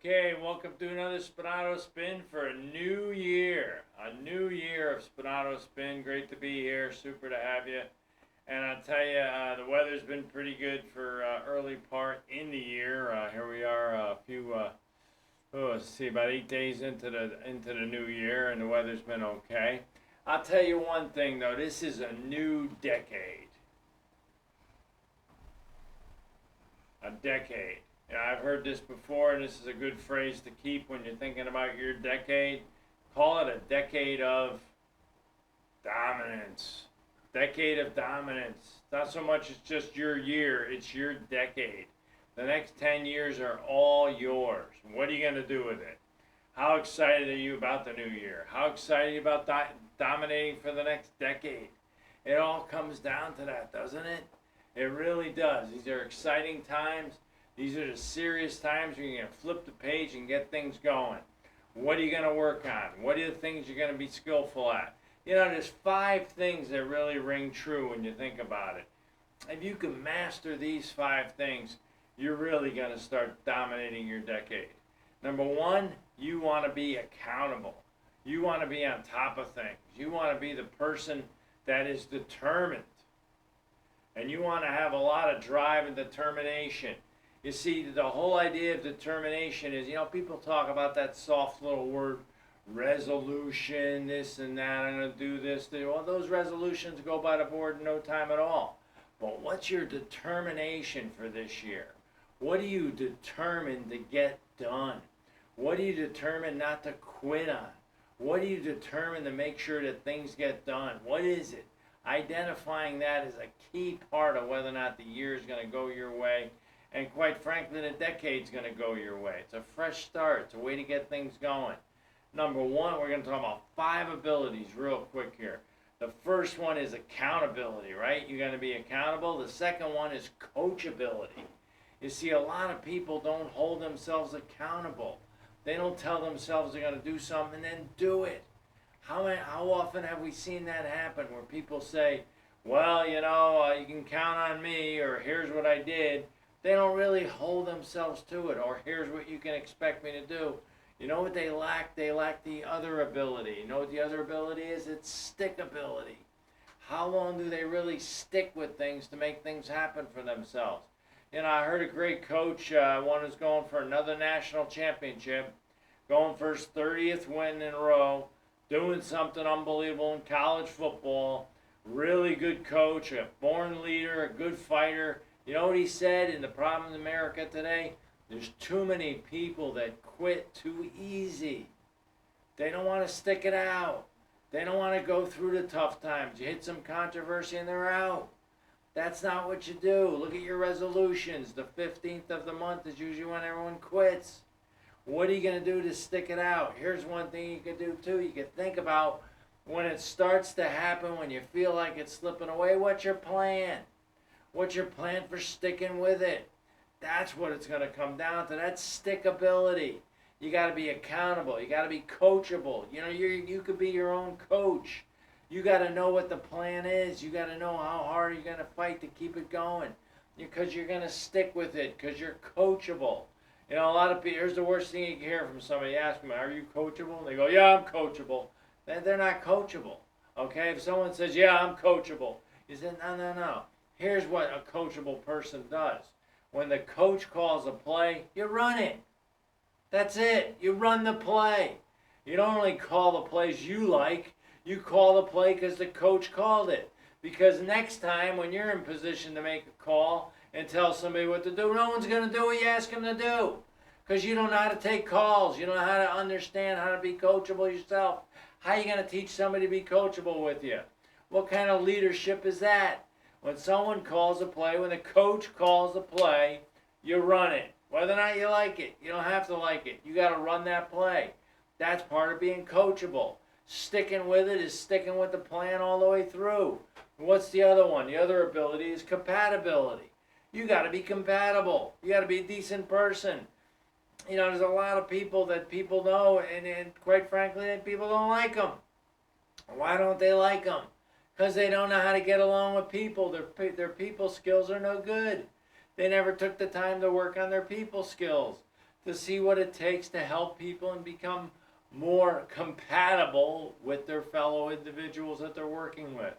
Okay, welcome to another Spinato Spin for a new year. A new year of Spinato Spin. Great to be here. Super to have you. And I'll tell you, the weather's been pretty good for early part in the year. Here we are, a few, let's see, about 8 days into the new year, and the weather's been okay. I'll tell you one thing though. This is a new decade. A decade. I've heard this before, and this is a good phrase to keep when you're thinking about your decade. Call it a decade of dominance. Decade of dominance. Not so much it's just your year, it's your decade. The next 10 years are all yours. What are you going to do with it? How excited are you about the new year? How excited are you about dominating for the next decade? It all comes down to that, doesn't it? It really does. These are exciting times. These are the serious times when you're going to flip the page and get things going. What are you going to work on? What are the things you're going to be skillful at? You know, there's 5 things that really ring true when you think about it. If you can master these 5 things, you're really going to start dominating your decade. Number 1, you want to be accountable. You want to be on top of things. You want to be the person that is determined. And you want to have a lot of drive and determination. You see, the whole idea of determination is, people talk about that soft little word, resolution, this and that, I'm going to do this. Well, those resolutions go by the board in no time at all. But what's your determination for this year? What are you determined to get done? What are you determined not to quit on? What are you determined to make sure that things get done? What is it? Identifying that is a key part of whether or not the year is going to go your way. And quite frankly, the decade's going to go your way. It's a fresh start. It's a way to get things going. Number 1, we're going to talk about 5 abilities real quick here. The first one is accountability, right? You're going to be accountable. The second one is coachability. You see, a lot of people don't hold themselves accountable. They don't tell themselves they're going to do something and then do it. How often have we seen that happen where people say, well, you can count on me, or here's what I did. They don't really hold themselves to it, or here's what you can expect me to do. You know what they lack? They lack the other ability. You know what the other ability is? It's stickability. How long do they really stick with things to make things happen for themselves? I heard a great coach, one who's going for another national championship, going for his 30th win in a row, doing something unbelievable in college football, really good coach, a born leader, a good fighter. You know what he said in the problem in America today? There's too many people that quit too easy. They don't want to stick it out. They don't want to go through the tough times. You hit some controversy and they're out. That's not what you do. Look at your resolutions. The 15th of the month is usually when everyone quits. What are you going to do to stick it out? Here's one thing you could do too. You could think about when it starts to happen, when you feel like it's slipping away, what's your plan? What's your plan for sticking with it? That's what it's going to come down to. That's stickability. You got to be accountable. You got to be coachable. You could be your own coach. You got to know what the plan is. You got to know how hard you're going to fight to keep it going, because you're going to stick with it, because you're coachable. A lot of people, here's the worst thing you can hear from somebody. Ask them, are you coachable? And they go, yeah, I'm coachable. Then they're not coachable. Okay? If someone says, yeah, I'm coachable, you say, no. Here's what a coachable person does. When the coach calls a play, you run it. That's it. You run the play. You don't only call the plays you like. You call the play because the coach called it. Because next time when you're in position to make a call and tell somebody what to do, no one's going to do what you ask them to do. Because you don't know how to take calls. You don't know how to understand how to be coachable yourself. How are you going to teach somebody to be coachable with you? What kind of leadership is that? When someone calls a play, when the coach calls a play, you run it. Whether or not you like it, you don't have to like it. You got to run that play. That's part of being coachable. Sticking with it is sticking with the plan all the way through. What's the other one? The other ability is compatibility. You got to be compatible. You got to be a decent person. There's a lot of people that people know, and quite frankly, that people don't like them. Why don't they like them? Because they don't know how to get along with people. Their people skills are no good. They never took the time to work on their people skills. to see what it takes to help people and become more compatible with their fellow individuals that they're working with.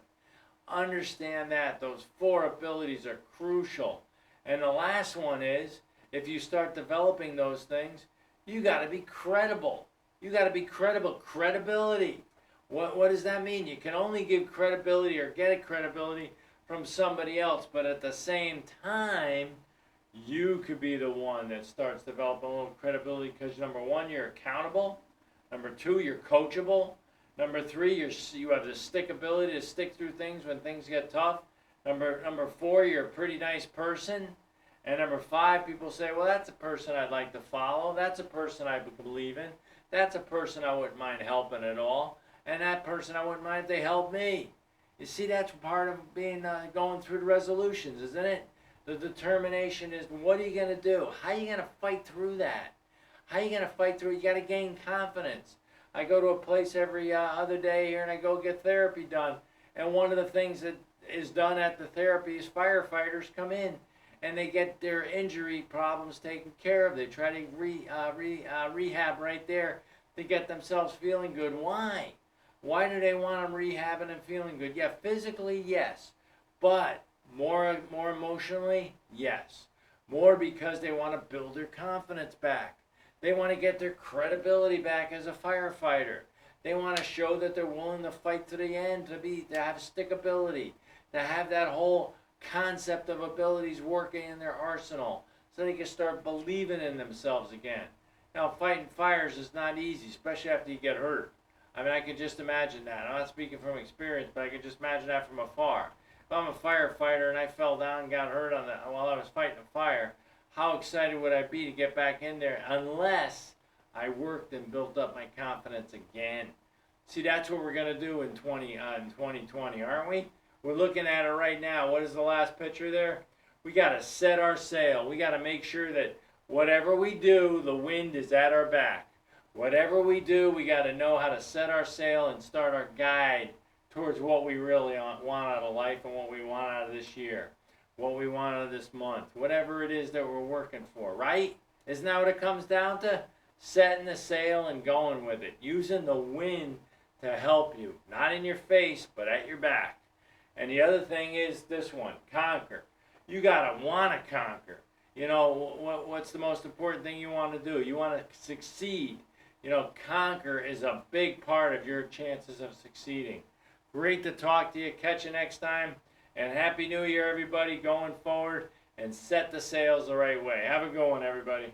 Understand that those 4 abilities are crucial. And the last one is, if you start developing those things, you got to be credible. You got to be credible. Credibility. What does that mean? You can only give credibility or get a credibility from somebody else, but at the same time, you could be the one that starts developing a little credibility because, number 1, you're accountable. Number 2, you're coachable. Number 3, you have the stickability to stick through things when things get tough. Number 4, you're a pretty nice person. And number 5, people say, well, that's a person I'd like to follow. That's a person I believe in. That's a person I wouldn't mind helping at all. And that person I wouldn't mind if they helped me. You see, that's part of being going through the resolutions, isn't it? The determination is, what are you going to do? How are you going to fight through that? How are you going to fight through it? You got to gain confidence. I go to a place every other day here and I go get therapy done. And one of the things that is done at the therapy is firefighters come in and they get their injury problems taken care of. They try to rehab right there to get themselves feeling good. Why? Why do they want them rehabbing and feeling good? Yeah, physically, yes. But more emotionally, yes. More because they want to build their confidence back. They want to get their credibility back as a firefighter. They want to show that they're willing to fight to the end, to have stickability, to have that whole concept of abilities working in their arsenal so they can start believing in themselves again. Now, fighting fires is not easy, especially after you get hurt. I mean, I can just imagine that. I'm not speaking from experience, but I can just imagine that from afar. If I'm a firefighter and I fell down and got hurt while I was fighting a fire, how excited would I be to get back in there unless I worked and built up my confidence again? See, that's what we're going to do in 2020, aren't we? We're looking at it right now. What is the last picture there? We got to set our sail. We got to make sure that whatever we do, the wind is at our back. Whatever we do, we got to know how to set our sail and start our guide towards what we really want out of life and what we want out of this year, what we want out of this month, whatever it is that we're working for, right? Isn't that what it comes down to? Setting the sail and going with it, using the wind to help you, not in your face, but at your back. And the other thing is this one, conquer. You got to want to conquer. You know, what's the most important thing you want to do? You want to succeed. You know, conquer is a big part of your chances of succeeding. Great to talk to you. Catch you next time. And Happy New Year, everybody, going forward. And set the sails the right way. Have a good one, everybody.